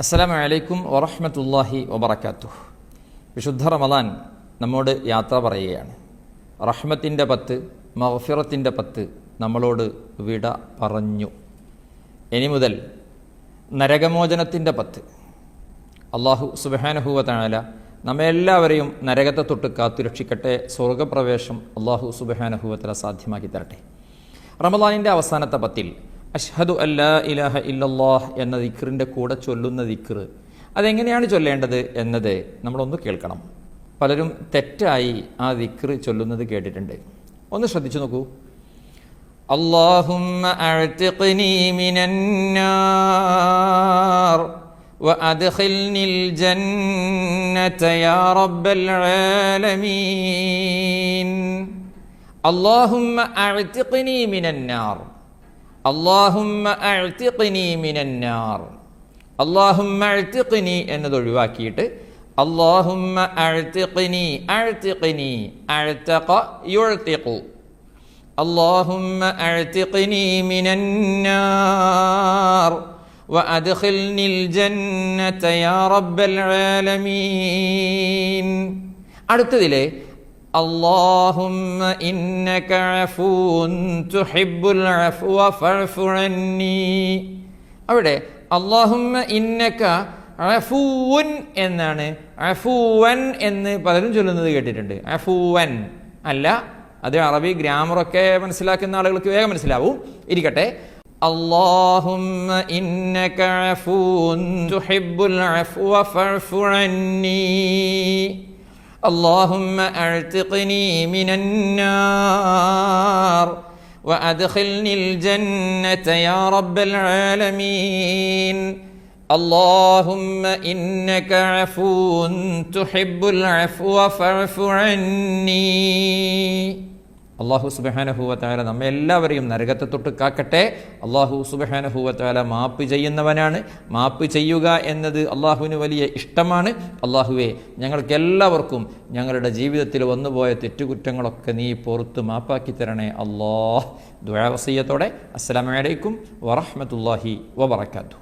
അസ്സലാമു അലൈക്കും വറഹ്മത്തുള്ളാഹി വബറകാതുഹു. വിശുദ്ധ റമദാൻ നമ്മോട് യാത്ര പറയുകയാണ്. റഹ്മത്തിൻ്റെ 10, മഗ്ഫിറത്തിൻ്റെ 10 നമ്മളോട് വിട പറഞ്ഞു. ഇനി മുതൽ നരകമോചനത്തിൻ്റെ 10. അള്ളാഹു സുബ്ഹാനഹു വ തആല നമ്മെല്ലാവരെയും നരകത്തെ തൊട്ട് കാത്തുരക്ഷിക്കട്ടെ. സ്വർഗപ്രവേശം അള്ളാഹു സുബ്ഹാനഹു വ തആല സാധ്യമാക്കി തരട്ടെ. റമദാനിൻ്റെ അവസാനത്തെ 10 അഷ്ഹദു അല്ലാ ഇലാഹ ഇല്ലല്ലാഹ് എന്ന ദിക്റിൻ്റെ കൂടെ ചൊല്ലുന്ന ദിക്റ് അതെങ്ങനെയാണ് ചൊല്ലേണ്ടത് എന്നത് നമ്മളൊന്ന് കേൾക്കണം. പലരും തെറ്റായി ആ ദിക്റ് ചൊല്ലുന്നത് കേട്ടിട്ടുണ്ട്. ഒന്ന് ശ്രദ്ധിച്ചു നോക്കൂ. അല്ലാഹുമ്മ അഅ്തിഖ്നി മിനന്നാർ വഅദ്ഖിൽനിൽ ജന്നത യാ റബ്ബൽ ആലമീൻ. അല്ലാഹുമ്മ അഅ്തിഖ്നി മിനന്നാർ, അല്ലാഹുമ്മ അഅ്തിഖ്നി മിനന്നാർ. അല്ലാഹുമ്മ അഅ്തിഖ്നി എന്നത് ഒഴിവാക്കിയിട്ട് അല്ലാഹുമ്മ അഅ്തിഖ്നി, അഅ്തിഖ്നി, അഅ്തഖ യുഅ്തിഖു. അല്ലാഹുമ്മ അഅ്തിഖ്നി മിനന്നാർ വഅദ്ഖിൽനിൽ ജന്നത യാ റബ്ബൽ ആലമീൻ. അടുത്തതിലെ അല്ലാഹുമ്മ ഇന്നക അഫൂൻ തുഹിബ്ബുൽ അഫ്വ ഫഅഫു അന്നി. അവിടെ അല്ലാഹുമ്മ ഇന്നക അഫൂൻ എന്നാണ്. അഫൂവൻ എന്ന് പലരും ചൊല്ലുന്നത് കേട്ടിട്ടുണ്ട്. അഫൂവൻ അല്ല, അത് അറബി ഗ്രാമറൊക്കെ മനസ്സിലാക്കുന്ന ആളുകൾക്ക് വേഗം മനസ്സിലാവും. ഇരിക്കട്ടെ. അല്ലാഹുമ്മ ഇന്നക അഫൂൻ തുഹിബ്ബുൽ അഫ്വ ഫഅഫു അന്നി. اللهم أعتقني من النار وأدخلني الجنة يا رب العالمين. اللهم إنك عفو تحب العفو فاعف عني. അള്ളാഹു സുബ്ഹാനഹു വ തആല നമ്മെ എല്ലാവരെയും നരകത്തെ തൊട്ട് കാക്കട്ടെ. അള്ളാഹു സുബ്ഹാനഹു വ തആല മാപ്പ് ചെയ്യുന്നവനാണ്. മാപ്പ് ചെയ്യുക എന്നത് അള്ളാഹുവിന് വലിയ ഇഷ്ടമാണ്. അള്ളാഹുവേ, ഞങ്ങൾക്ക് എല്ലാവർക്കും ഞങ്ങളുടെ ജീവിതത്തിൽ വന്നുപോയ തെറ്റുകുറ്റങ്ങളൊക്കെ നീ പുറത്ത് മാപ്പാക്കി തരണേ അല്ലാഹ്. ദുആ വസിയ്യത്തോടെ അസ്സലാമു അലൈക്കും വറഹ്മത്തുള്ളാഹി വബറകാതുഹു.